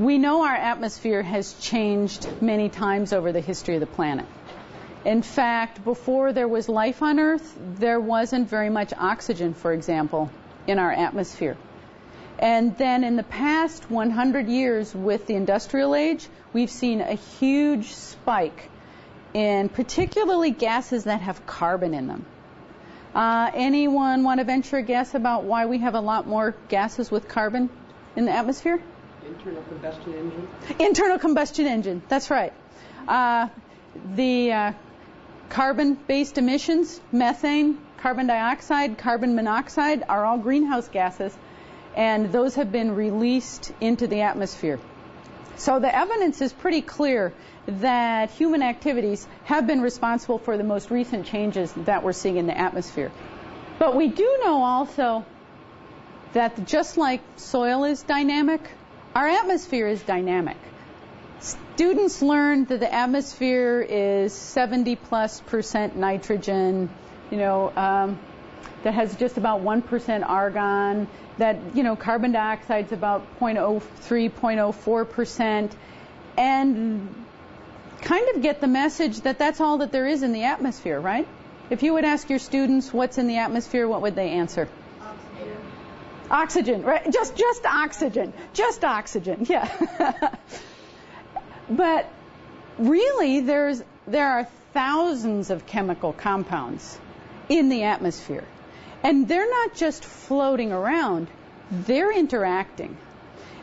We know our atmosphere has changed many times over the history of the planet. In fact, before there was life on Earth, there wasn't very much oxygen, for example, in our atmosphere. And then in the past 100 years with the industrial age, we've seen a huge spike in particularly gases that have carbon in them. Anyone want to venture a guess about why we have a lot more gases with carbon in the atmosphere? Internal combustion engine. Internal combustion engine, that's right. The carbon-based emissions, methane, carbon dioxide, carbon monoxide, are all greenhouse gases, and those have been released into the atmosphere. So the evidence is pretty clear that human activities have been responsible for the most recent changes that we're seeing in the atmosphere. But we do know also that just like soil is dynamic, our atmosphere is dynamic. Students learned that the atmosphere is 70+% nitrogen, that has just about 1% argon, that, carbon dioxide is about 0.03, 0.04%, and kind of get the message that that's all that there is in the atmosphere, right? If you would ask your students what's in the atmosphere, what would they answer? Oxygen, right? Just oxygen. Just oxygen, yeah. But really, there are thousands of chemical compounds in the atmosphere. And they're not just floating around, they're interacting.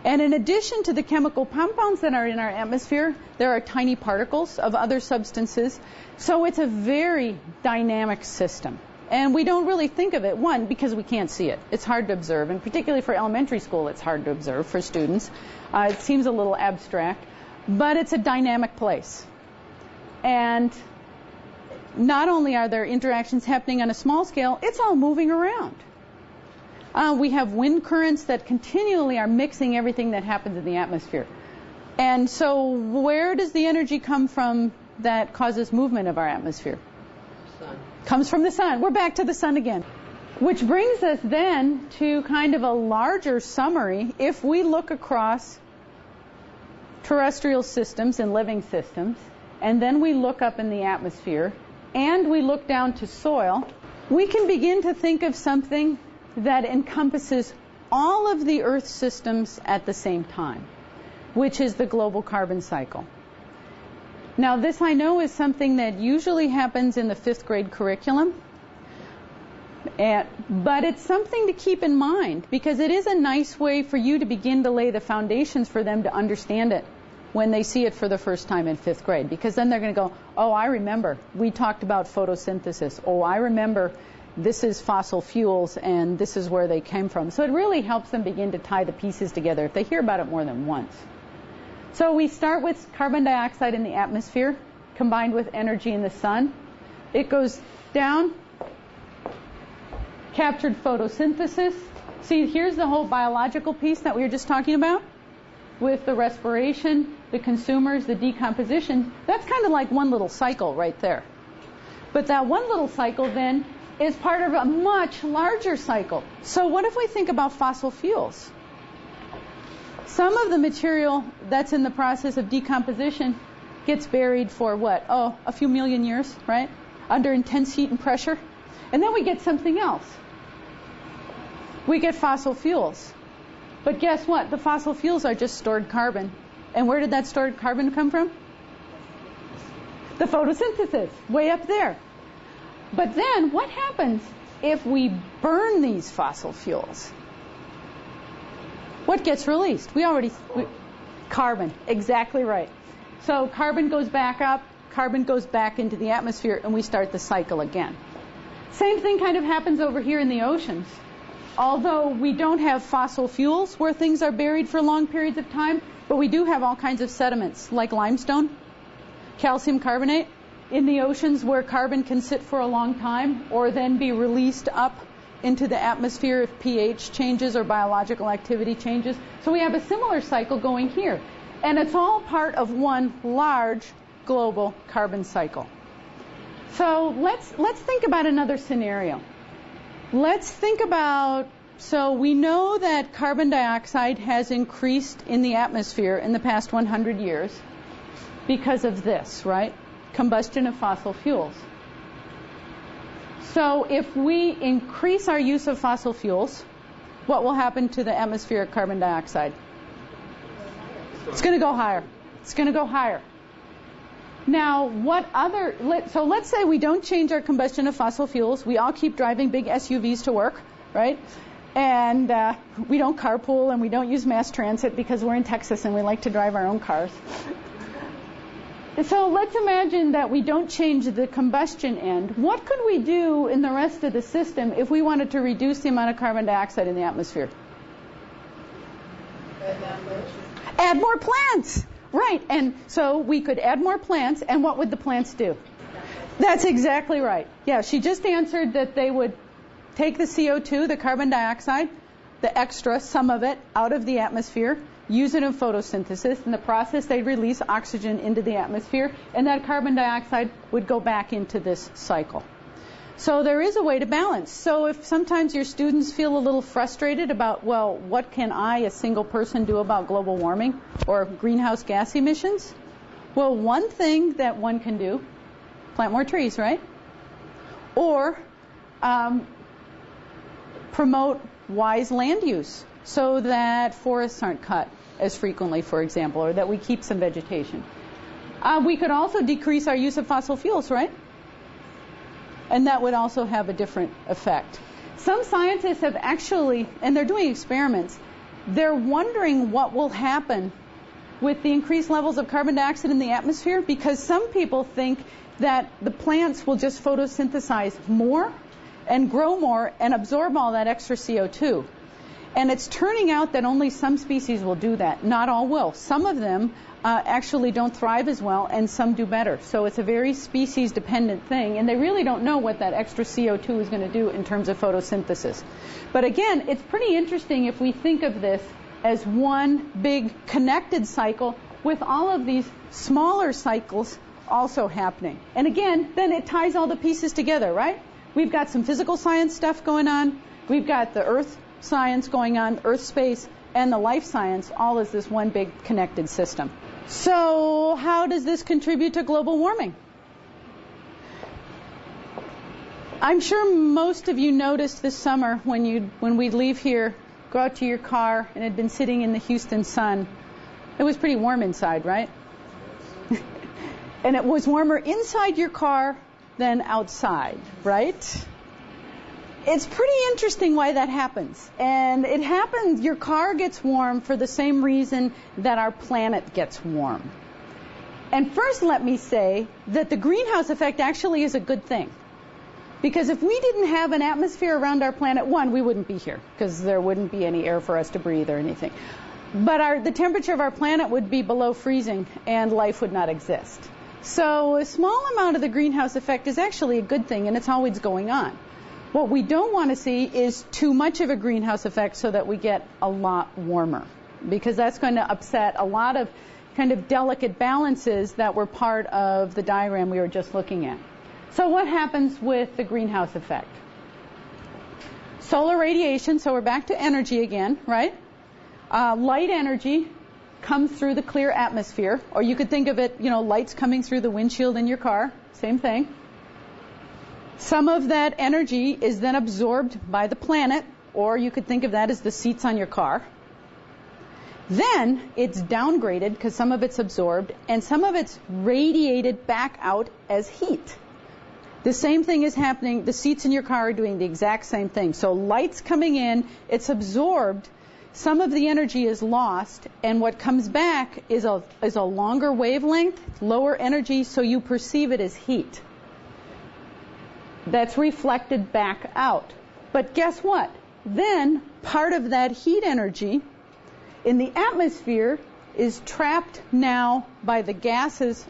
And in addition to the chemical compounds that are in our atmosphere, there are tiny particles of other substances. So it's a very dynamic system. And we don't really think of it, one, because we can't see it. It's hard to observe, and particularly for elementary school, it's hard to observe for students. It seems a little abstract, but it's a dynamic place. And not only are there interactions happening on a small scale, it's all moving around. We have wind currents that continually are mixing everything that happens in the atmosphere. And so where does the energy come from that causes movement of our atmosphere? Sun. Comes from the sun. We're back to the sun again. Which brings us then to kind of a larger summary. If we look across terrestrial systems and living systems, and then we look up in the atmosphere, and we look down to soil, we can begin to think of something that encompasses all of the Earth systems at the same time, which is the global carbon cycle. Now, this I know is something that usually happens in the 5th grade curriculum, but it's something to keep in mind because it is a nice way for you to begin to lay the foundations for them to understand it when they see it for the first time in 5th grade, because then they're going to go, oh, I remember, we talked about photosynthesis. Oh, I remember this is fossil fuels and this is where they came from. So it really helps them begin to tie the pieces together if they hear about it more than once. So we start with carbon dioxide in the atmosphere combined with energy in the sun. It goes down, captured photosynthesis. See, here's the whole biological piece that we were just talking about with the respiration, the consumers, the decomposition. That's kind of like one little cycle right there. But that one little cycle then is part of a much larger cycle. So what if we think about fossil fuels? Some of the material that's in the process of decomposition gets buried for what? Oh, a few million years, right? Under intense heat and pressure. And then we get something else. We get fossil fuels. But guess what? The fossil fuels are just stored carbon. And where did that stored carbon come from? The photosynthesis, way up there. But then what happens if we burn these fossil fuels? What gets released? Carbon, exactly right. So carbon goes back up, carbon goes back into the atmosphere, and we start the cycle again. Same thing kind of happens over here in the oceans. Although we don't have fossil fuels where things are buried for long periods of time, but we do have all kinds of sediments like limestone, calcium carbonate in the oceans where carbon can sit for a long time or then be released up into the atmosphere if pH changes or biological activity changes. So we have a similar cycle going here. And it's all part of one large global carbon cycle. So let's think about another scenario. Let's think about So we know that carbon dioxide has increased in the atmosphere in the past 100 years because of this, right? Combustion of fossil fuels. So if we increase our use of fossil fuels, what will happen to the atmospheric carbon dioxide? It's going to go higher. It's going to go higher. Now, so let's say we don't change our combustion of fossil fuels. We all keep driving big SUVs to work, right? And we don't carpool and we don't use mass transit because we're in Texas and we like to drive our own cars. So let's imagine that we don't change the combustion end. What could we do in the rest of the system if we wanted to reduce the amount of carbon dioxide in the atmosphere? Add more plants. Right. And so we could add more plants, and what would the plants do? That's exactly right. Yeah, she just answered that they would take the CO2, the carbon dioxide, the extra, some of it, out of the atmosphere, use it in photosynthesis. In the process, they'd release oxygen into the atmosphere, and that carbon dioxide would go back into this cycle. So there is a way to balance. So if sometimes your students feel a little frustrated about, well, what can I, a single person, do about global warming or greenhouse gas emissions? Well, one thing that one can do, plant more trees, right? Or promote wise land use so that forests aren't cut as frequently, for example, or that we keep some vegetation. We could also decrease our use of fossil fuels, right? And that would also have a different effect. Some scientists have actually, and they're doing experiments, they're wondering what will happen with the increased levels of carbon dioxide in the atmosphere, because some people think that the plants will just photosynthesize more and grow more and absorb all that extra CO2. And it's turning out that only some species will do that. Not all will. Some of them actually don't thrive as well, and some do better. So it's a very species-dependent thing, and they really don't know what that extra CO2 is going to do in terms of photosynthesis. But again, it's pretty interesting if we think of this as one big connected cycle with all of these smaller cycles also happening. And again, then it ties all the pieces together, right? We've got some physical science stuff going on. We've got the earth science going on, earth space, and the life science, all as this one big connected system. So how does this contribute to global warming? I'm sure most of you noticed this summer when we'd leave here, go out to your car, and it had been sitting in the Houston sun. It was pretty warm inside, right? And it was warmer inside your car than outside, right? It's pretty interesting why that happens. And it happens, your car gets warm for the same reason that our planet gets warm. And first let me say that the greenhouse effect actually is a good thing. Because if we didn't have an atmosphere around our planet, one, we wouldn't be here, because there wouldn't be any air for us to breathe or anything. But the temperature of our planet would be below freezing, and life would not exist. So a small amount of the greenhouse effect is actually a good thing, and it's always going on. What we don't want to see is too much of a greenhouse effect so that we get a lot warmer, because that's going to upset a lot of kind of delicate balances that were part of the diagram we were just looking at. So what happens with the greenhouse effect? Solar radiation, so we're back to energy again, right? Light energy comes through the clear atmosphere, or you could think of it, lights coming through the windshield in your car, same thing. Some of that energy is then absorbed by the planet, or you could think of that as the seats on your car. Then it's downgraded because some of it's absorbed, and some of it's radiated back out as heat. The same thing is happening. The seats in your car are doing the exact same thing. So light's coming in, it's absorbed, some of the energy is lost, and what comes back is a longer wavelength, lower energy, so you perceive it as heat. That's reflected back out. But guess what? Then part of that heat energy in the atmosphere is trapped now by the gases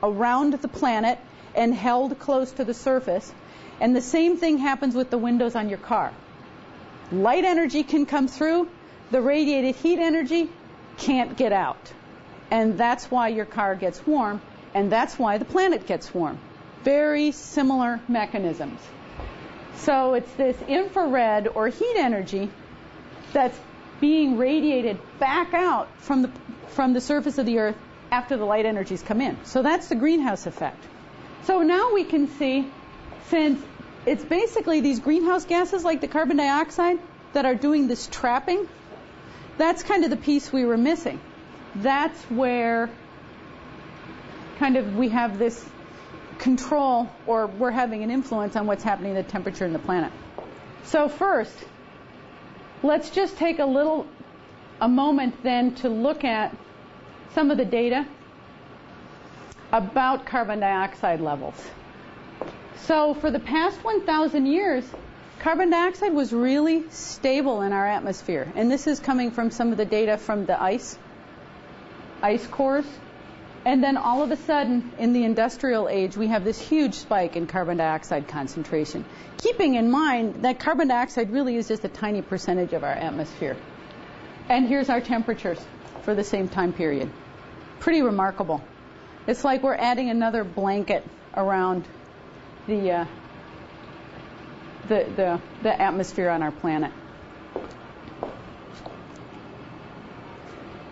around the planet and held close to the surface. And the same thing happens with the windows on your car. Light energy can come through. The radiated heat energy can't get out. And that's why your car gets warm, and that's why the planet gets warm. Very similar mechanisms. So it's this infrared or heat energy that's being radiated back out from the surface of the Earth after the light energies come in. So that's the greenhouse effect. So now we can see, since it's basically these greenhouse gases like the carbon dioxide that are doing this trapping, that's kind of the piece we were missing. That's where kind of we have this control, or we're having an influence on what's happening in the temperature in the planet. So first, let's just take a moment then to look at some of the data about carbon dioxide levels. So for the past 1,000 years, carbon dioxide was really stable in our atmosphere. And this is coming from some of the data from the ice cores. And then all of a sudden, in the industrial age, we have this huge spike in carbon dioxide concentration. Keeping in mind that carbon dioxide really is just a tiny percentage of our atmosphere. And here's our temperatures for the same time period. Pretty remarkable. It's like we're adding another blanket around the atmosphere on our planet.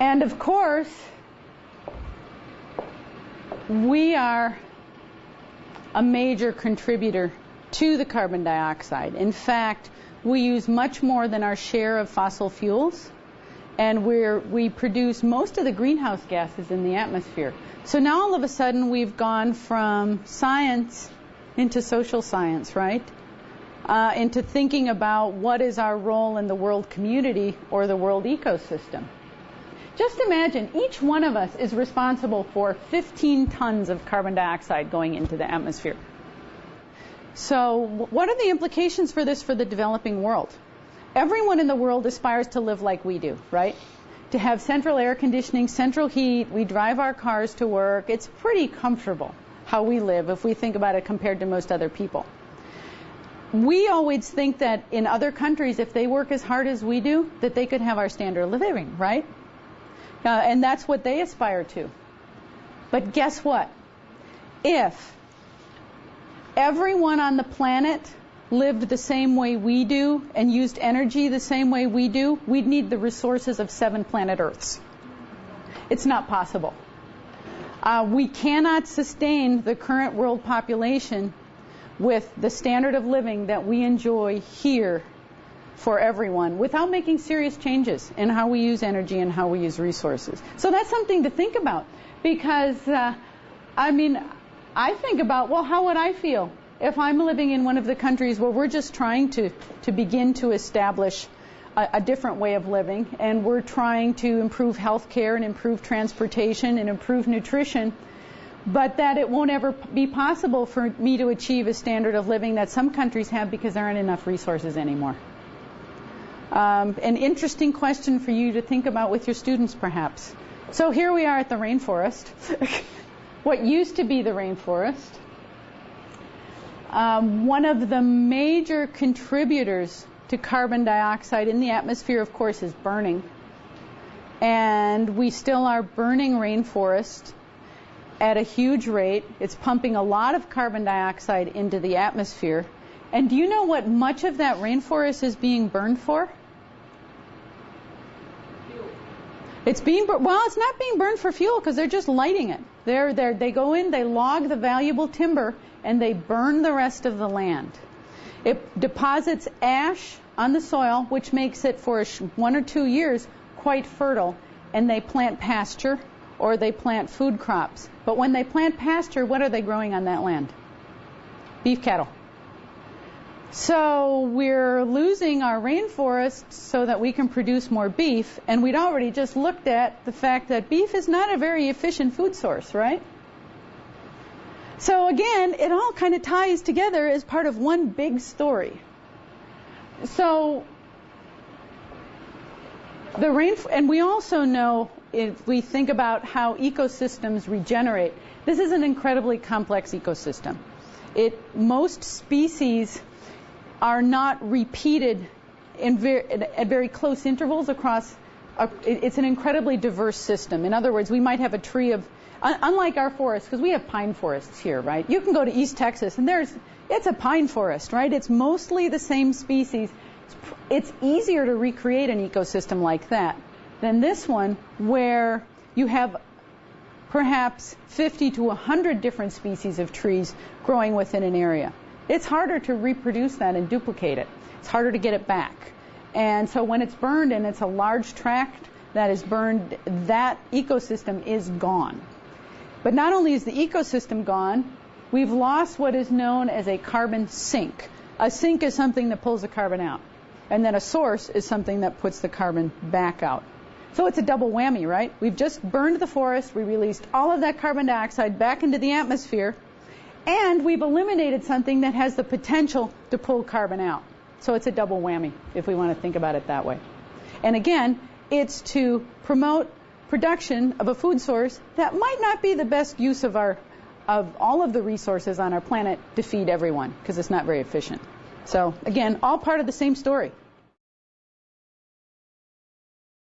And of course, we are a major contributor to the carbon dioxide. In fact, we use much more than our share of fossil fuels, and we produce most of the greenhouse gases in the atmosphere. So now all of a sudden we've gone from science into social science, right? Into thinking about what is our role in the world community or the world ecosystem. Just imagine, each one of us is responsible for 15 tons of carbon dioxide going into the atmosphere. So what are the implications for this for the developing world? Everyone in the world aspires to live like we do, right? To have central air conditioning, central heat, we drive our cars to work. It's pretty comfortable how we live if we think about it compared to most other people. We always think that in other countries, if they work as hard as we do, that they could have our standard of living, right? And that's what they aspire to. But guess what? If everyone on the planet lived the same way we do and used energy the same way we do, we'd need the resources of 7 planet Earths. It's not possible. We cannot sustain the current world population with the standard of living that we enjoy here for everyone without making serious changes in how we use energy and how we use resources. So that's something to think about, because I think about, well, how would I feel if I'm living in one of the countries where we're just trying to begin to establish a different way of living, and we're trying to improve health care and improve transportation and improve nutrition, but that it won't ever be possible for me to achieve a standard of living that some countries have because there aren't enough resources anymore. An interesting question for you to think about with your students, perhaps. So here we are at the rainforest, what used to be the rainforest. One of the major contributors to carbon dioxide in the atmosphere, of course, is burning. And we still are burning rainforest at a huge rate. It's pumping a lot of carbon dioxide into the atmosphere. And do you know what much of that rainforest is being burned for? It's not being burned for fuel because they're just lighting it. They go in, they log the valuable timber, and they burn the rest of the land. It deposits ash on the soil, which makes it for 1 or 2 years quite fertile, and they plant pasture or they plant food crops. But when they plant pasture, what are they growing on that land? Beef cattle. So we're losing our rainforests so that we can produce more beef, and we'd already just looked at the fact that beef is not a very efficient food source, right? So again, it all kind of ties together as part of one big story. So and we also know, if we think about how ecosystems regenerate, this is an incredibly complex ecosystem. Most species are not repeated at very close intervals across. It's an incredibly diverse system. In other words, we might have a tree of, unlike our forests, because we have pine forests here, right? You can go to East Texas and it's a pine forest, right? It's mostly the same species It's easier to recreate an ecosystem like that than this one, where you have perhaps 50 to 100 different species of trees growing within an area. It's harder to reproduce that and duplicate it. It's harder to get it back. And so when it's burned and it's a large tract that is burned, that ecosystem is gone. But not only is the ecosystem gone, we've lost what is known as a carbon sink. A sink is something that pulls the carbon out. And then a source is something that puts the carbon back out. So it's a double whammy, right? We've just burned the forest, we released all of that carbon dioxide back into the atmosphere, and we've eliminated something that has the potential to pull carbon out. So it's a double whammy, if we want to think about it that way. And again, it's to promote production of a food source that might not be the best use of all of the resources on our planet to feed everyone, because it's not very efficient. So again, all part of the same story.